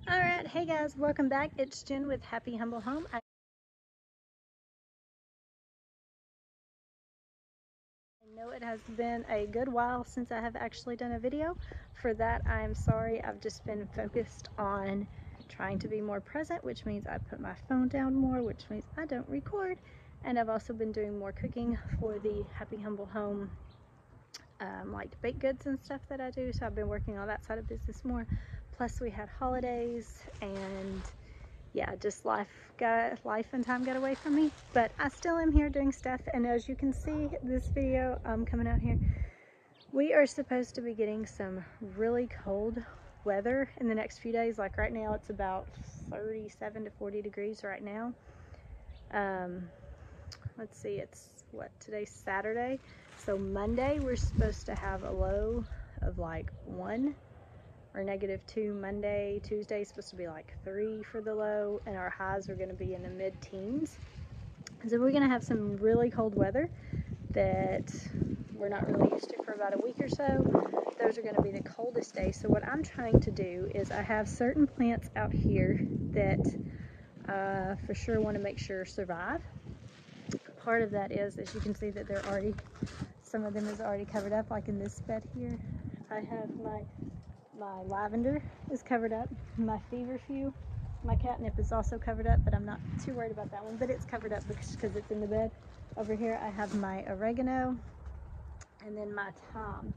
Alright, hey guys, welcome back. It's Jen with Happy Humble Home. I know it has been a good while since I have actually done a video. For that, I'm sorry. I've just been focused on trying to be more present, which means I put my phone down more, which means I don't record. And I've also been doing more cooking for the Happy Humble Home like baked goods and stuff that I do, so I've been working on that side of business more. Plus we had holidays and yeah, just life and time got away from me, but I still am here doing stuff. And as you can see, this video coming out here, we are supposed to be getting some really cold weather in the next few days. Like right now it's about 37 to 40 degrees right now. Let's see, it's what, today's Saturday, so Monday we're supposed to have a low of like 1 or -2. Monday, Tuesday is supposed to be like 3 for the low, and our highs are going to be in the mid-teens. So we're going to have some really cold weather that we're not really used to for about a week or so. Those are going to be the coldest days. So what I'm trying to do is I have certain plants out here that for sure want to make sure survive. Part of that is, as you can see, that they're already, some of them is already covered up. Like in this bed here, I have my lavender is covered up, my feverfew, my catnip is also covered up, but I'm not too worried about that one, but it's covered up because it's in the bed. Over here I have my oregano and then my thyme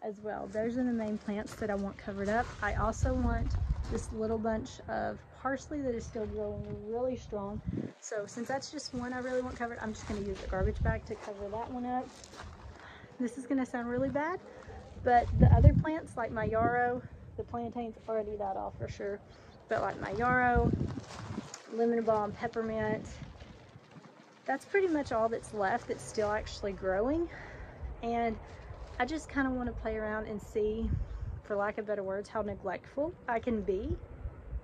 as well. Those are the main plants that I want covered up. I also want this little bunch of parsley that is still growing really strong. So since that's just one I really want covered, I'm just going to use a garbage bag to cover that one up. This is going to sound really bad, but the other plants like my yarrow, the plantains already died off for sure, but like my yarrow, lemon balm, peppermint, that's pretty much all that's left that's still actually growing. And I just kind of want to play around and see, for lack of better words, how neglectful I can be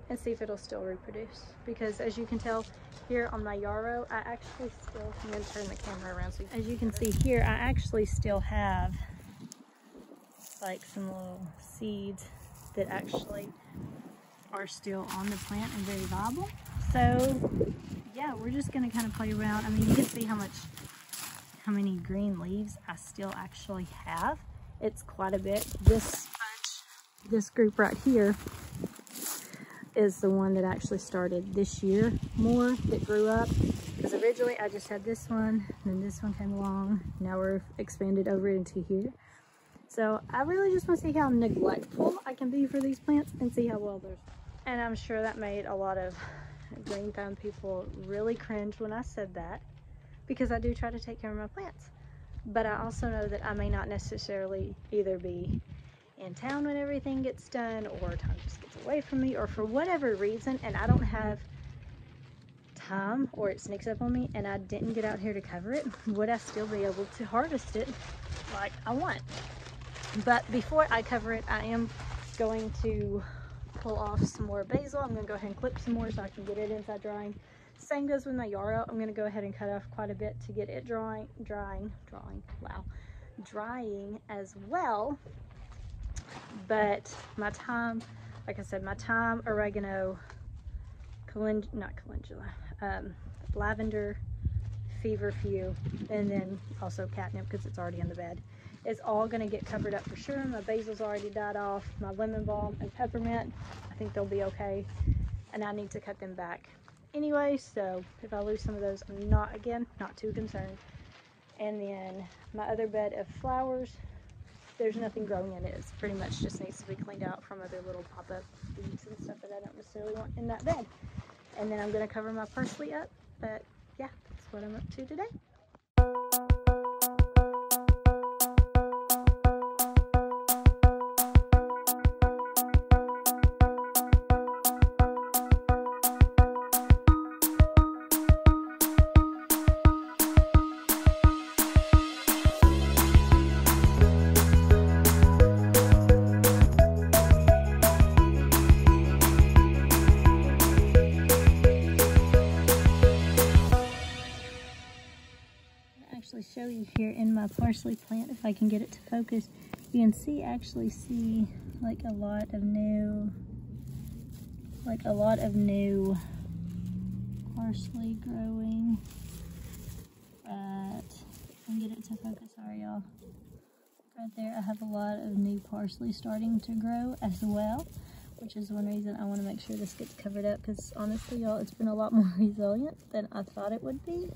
and see if it'll still reproduce. Because as you can tell here on my yarrow, I actually still, I'm going to turn the camera around so you can, as you can see here, I actually still have like some little seeds that actually are still on the plant and very viable. So yeah, we're just going to kind of play around. I mean, you can see how many green leaves I still actually have. It's quite a bit. This group right here is the one that actually started this year more, that grew up, because originally I just had this one, and then this one came along. Now we're expanded over into here. So I really just want to see how neglectful I can be for these plants and see how well they're. And I'm sure that made a lot of green thumb people really cringe when I said that, because I do try to take care of my plants. But I also know that I may not necessarily either be in town when everything gets done, or time just gets away from me, or for whatever reason, and I don't have time, or it sneaks up on me and I didn't get out here to cover it. Would I still be able to harvest it like I want? But before I cover it, I am going to pull off some more basil. I'm going to go ahead and clip some more so I can get it inside drying. Same goes with my yarrow. I'm going to go ahead and cut off quite a bit to get it drying as well. But my thyme, like I said, my thyme, oregano, lavender, feverfew, and then also catnip because it's already in the bed, is all going to get covered up for sure. My basil's already died off. My lemon balm and peppermint, I think they'll be okay, and I need to cut them back anyway, so if I lose some of those, I'm not too concerned. And then my other bed of flowers, there's nothing growing in it. It's pretty much just needs to be cleaned out from other little pop-up weeds and stuff that I don't necessarily want in that bed. And then I'm going to cover my parsley up, but yeah, that's what I'm up to today. Show you here in my parsley plant, if I can get it to focus, you can actually see like a lot of new like a lot of new parsley growing. Right, and get it to focus, sorry y'all. Right there, I have a lot of new parsley starting to grow as well, which is one reason I want to make sure this gets covered up, because honestly y'all, it's been a lot more resilient than I thought it would be.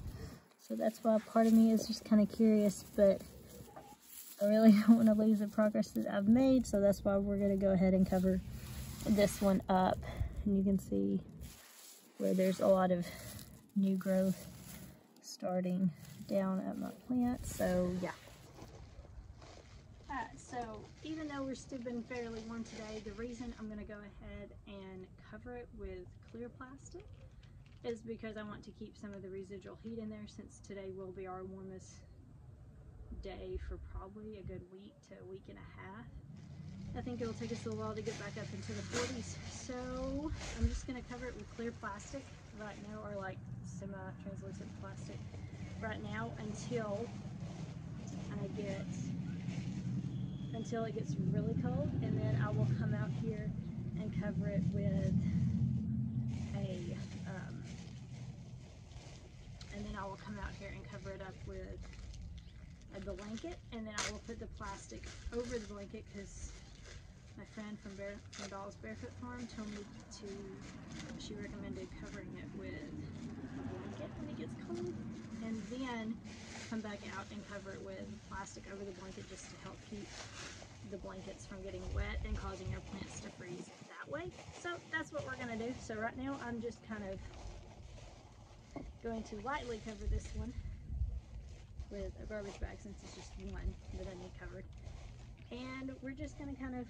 So that's why part of me is just kind of curious, but I really don't want to lose the progress that I've made, so that's why we're going to go ahead and cover this one up. And you can see where there's a lot of new growth starting down at my plant, so yeah. Alright, so even though we're still been fairly warm today, the reason I'm going to go ahead and cover it with clear plastic is because I want to keep some of the residual heat in there, since today will be our warmest day for probably a good week to a week and a half. I think it'll take us a little while to get back up into the 40s, so I'm just going to cover it with clear plastic right now, or like semi-translucent plastic right now until it gets really cold, and then I will come out here and cover it with a blanket, and then I will put the plastic over the blanket, because my friend from Doll's Barefoot Farm told me she recommended covering it with a blanket when it gets cold, and then come back out and cover it with plastic over the blanket, just to help keep the blankets from getting wet and causing our plants to freeze that way. So that's what we're going to do. So right now I'm just kind of going to lightly cover this one with a garbage bag, since it's just one that I need covered. And we're just going to kind of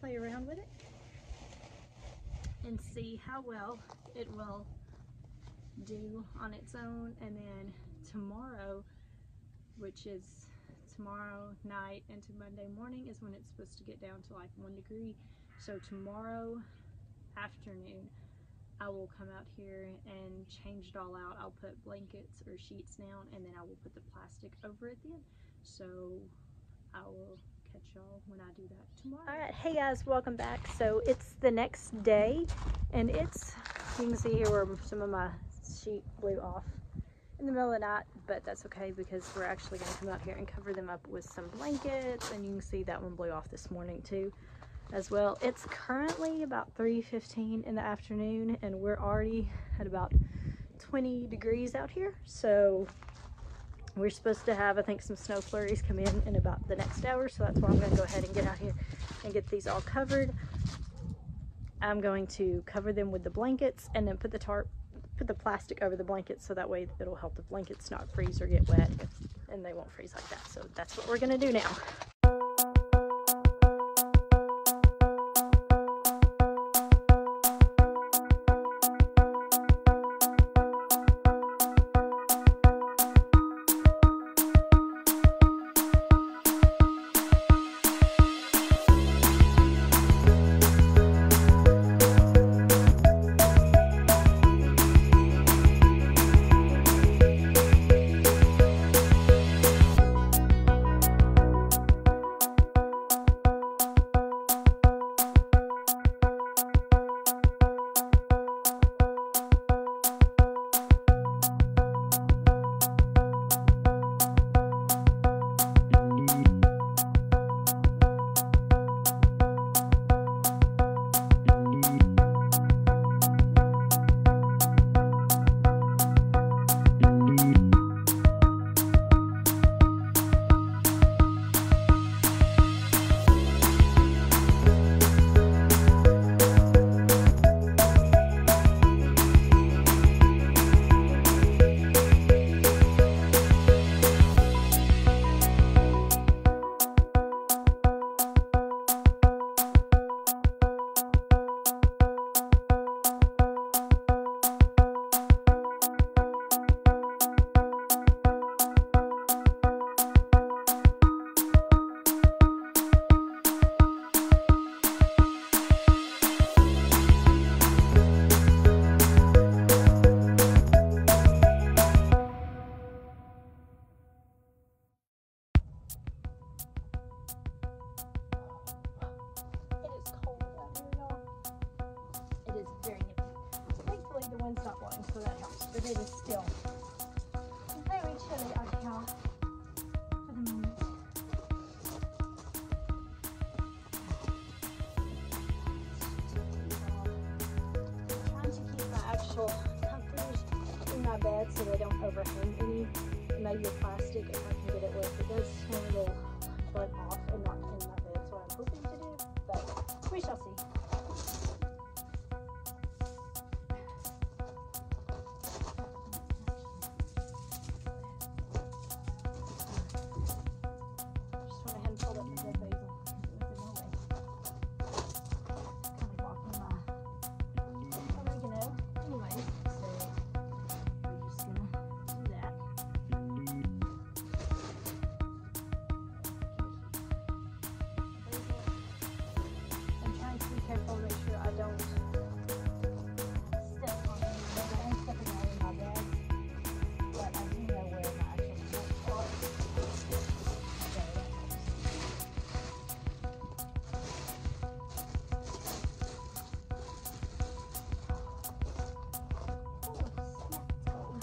play around with it and see how well it will do on its own. And then tomorrow, which is tomorrow night into Monday morning, is when it's supposed to get down to like 1 degree. So tomorrow afternoon I will come out here and change it all out. I'll put blankets or sheets down, and then I will put the plastic over it then. So I will catch y'all when I do that tomorrow. Alright, hey guys, welcome back. So it's the next day, and it's, you can see here where some of my sheet blew off in the middle of the night, but that's okay, because we're actually going to come out here and cover them up with some blankets, and you can see that one blew off this morning too as well. It's currently about 3:15 in the afternoon, and we're already at about 20 degrees out here. So we're supposed to have, I think, some snow flurries come in about the next hour, so that's why I'm going to go ahead and get out here and get these all covered. I'm going to cover them with the blankets, and then put the plastic over the blankets, so that way it'll help the blankets not freeze or get wet, and they won't freeze like that. So that's what we're going to do now. is very nippy. Thankfully, the wind's not blowing, so that helps. But it is still very chilly out here for the moment. I'm trying to keep my actual comforters in my bed so they don't overhang any. Maybe a plastic if I can get it with. It does swing a little butt off and not in my bed. That's what I'm hoping to do, but we shall see. Just went ahead and pulled up the dead basil because it was in my way. Kind of blocking my oregano. Anyway, so we're just gonna do that. I'm trying to be careful, make sure I don't step on anything. I am stepping all in my bag, but I do know where my actual tools are. So that helps. Oh, snap, it's cold.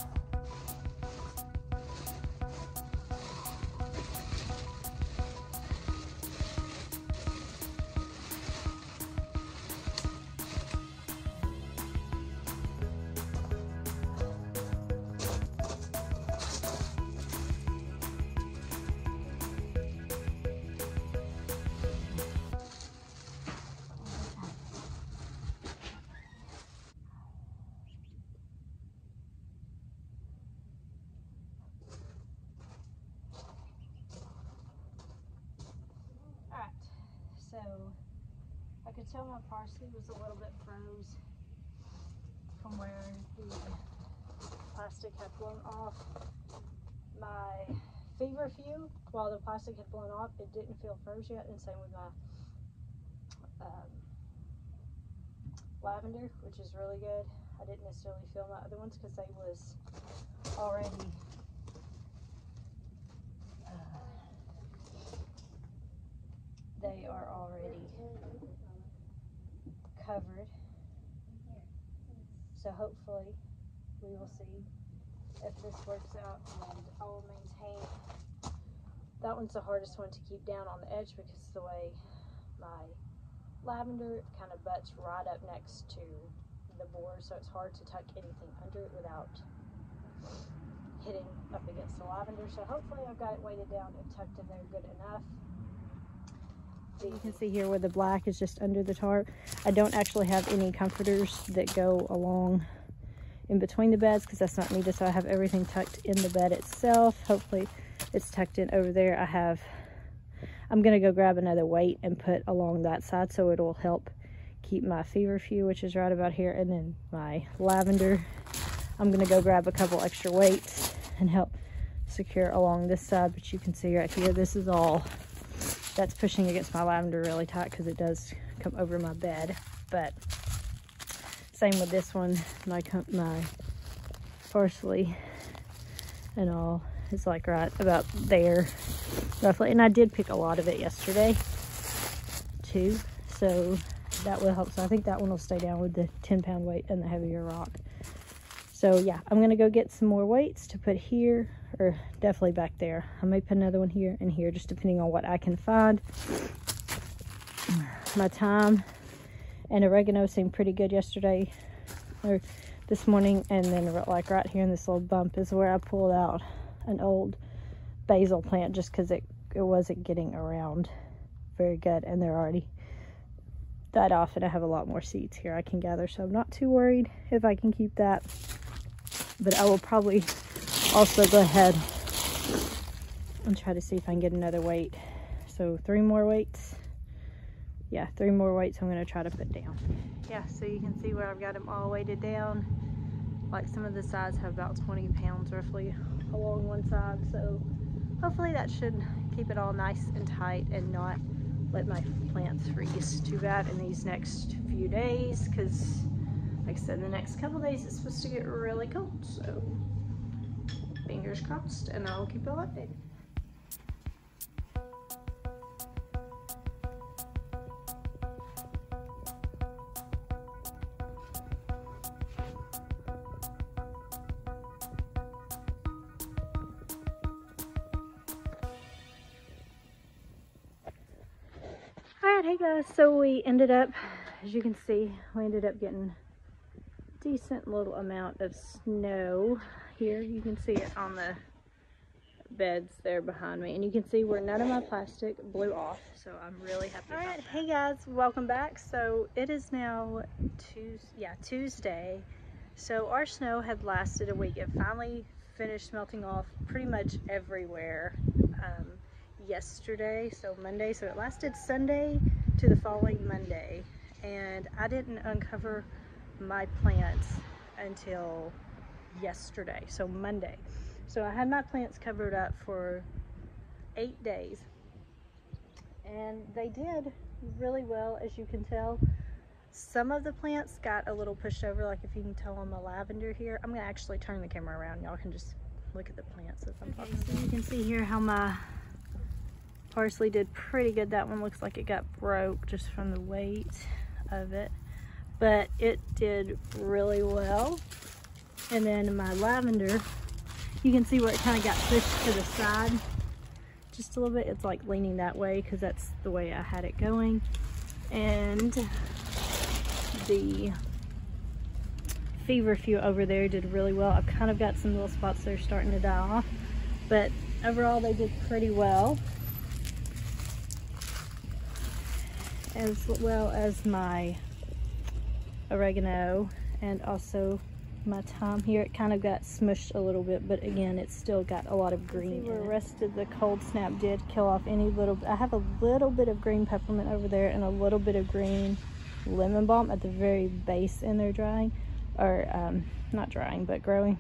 Alright, so I could tell my parsley was a little bit froze from where the plastic had blown off. My feverfew, while the plastic had blown off, it didn't feel froze yet, and same with my lavender, which is really good. I didn't necessarily feel my other ones because they was already they are already covered. So hopefully we will see if this works out, and I will maintain. That one's the hardest one to keep down on the edge because the way my lavender kind of butts right up next to the board, so it's hard to tuck anything under it without hitting up against the lavender. So hopefully I've got it weighted down and tucked in there good enough. So you can see here where the black is just under the tarp. I don't actually have any comforters that go along in between the beds because that's not needed, so I have everything tucked in the bed itself. Hopefully it's tucked in over there. I'm gonna go grab another weight and put along that side so it'll help keep my feverfew, which is right about here, and then my lavender. I'm gonna go grab a couple extra weights and help secure along this side, but you can see right here, this is all that's pushing against my lavender really tight because it does come over my bed. But same with this one, my parsley and all is like right about there roughly, and I did pick a lot of it yesterday too, so that will help. So I think that one will stay down with the 10-pound weight and the heavier rock. So yeah, I'm gonna go get some more weights to put here, or definitely back there. I may put another one here and here, just depending on what I can find. My thyme and oregano seemed pretty good yesterday or this morning, and then like right here in this little bump is where I pulled out an old basil plant just because it wasn't getting around very good, and they're already died off, and I have a lot more seeds here I can gather, so I'm not too worried if I can keep that. But I will probably also go ahead and try to see if I can get another weight. So 3 more weights. Yeah, 3 more weights I'm going to try to put down. Yeah, so you can see where I've got them all weighted down. Like some of the sides have about 20 pounds roughly along one side, so hopefully that should keep it all nice and tight and not let my plants freeze too bad in these next few days, because like I said, the next couple days it's supposed to get really cold, so fingers crossed, and I'll keep you all updated. Alright, hey guys, so we ended up, as you can see, we ended up getting a decent little amount of snow here. You can see it on the beds there behind me, and you can see where none of my plastic blew off, so I'm really happy about that. Hey guys, welcome back. So it is now Tuesday. So our snow had lasted a week. It finally finished melting off pretty much everywhere yesterday, so Monday. So it lasted Sunday to the following Monday, and I didn't uncover my plants until yesterday, so Monday. So I had my plants covered up for 8 days, and they did really well, as you can tell. Some of the plants got a little pushed over, like if you can tell on the lavender here. I'm gonna actually turn the camera around. Y'all can just look at the plants as I'm talking. So you can see here how my parsley did pretty good. That one looks like it got broke just from the weight of it, but it did really well. And then my lavender, you can see where it kind of got pushed to the side just a little bit. It's like leaning that way because that's the way I had it going. And the feverfew over there did really well. I've kind of got some little spots that are starting to die off, but overall they did pretty well, as well as my oregano and also my thyme here. It kind of got smushed a little bit, but again, it's still got a lot of green. The rest of the cold snap did kill off any little. I have a little bit of green peppermint over there and a little bit of green lemon balm at the very base in there drying, or not drying but growing.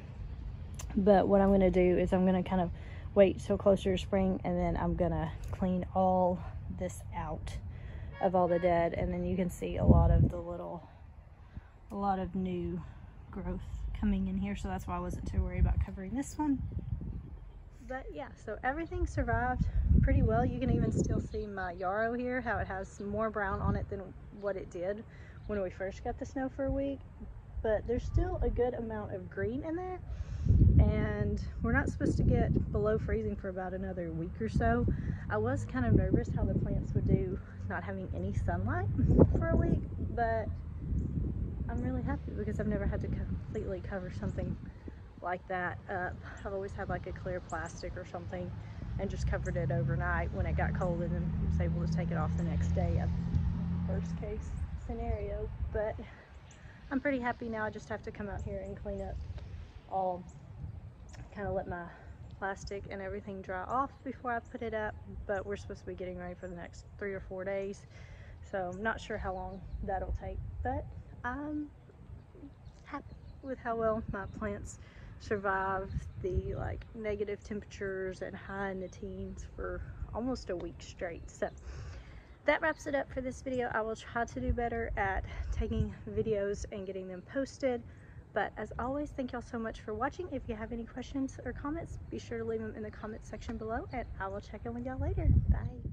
But what I'm going to do is I'm going to kind of wait till closer to spring, and then I'm going to clean all this out of all the dead, and then you can see a lot of new growth coming in here, so that's why I wasn't too worried about covering this one. But yeah, so everything survived pretty well. You can even still see my yarrow here, how it has more brown on it than what it did when we first got the snow for a week, but there's still a good amount of green in there, and we're not supposed to get below freezing for about another week or so. I was kind of nervous how the plants would do not having any sunlight for a week, but I'm really happy because I've never had to completely cover something like that up. I've always had like a clear plastic or something and just covered it overnight when it got cold, and then was able to take it off the next day at worst case scenario. But I'm pretty happy now. I just have to come out here and clean up all, kind of let my plastic and everything dry off before I put it up. But we're supposed to be getting ready for the next 3 or 4 days, so I'm not sure how long that'll take, but I'm happy with how well my plants survived the like negative temperatures and high in the teens for almost a week straight. So that wraps it up for this video. I will try to do better at taking videos and getting them posted, but as always, thank y'all so much for watching. If you have any questions or comments, be sure to leave them in the comment section below, and I will check in with y'all later. Bye.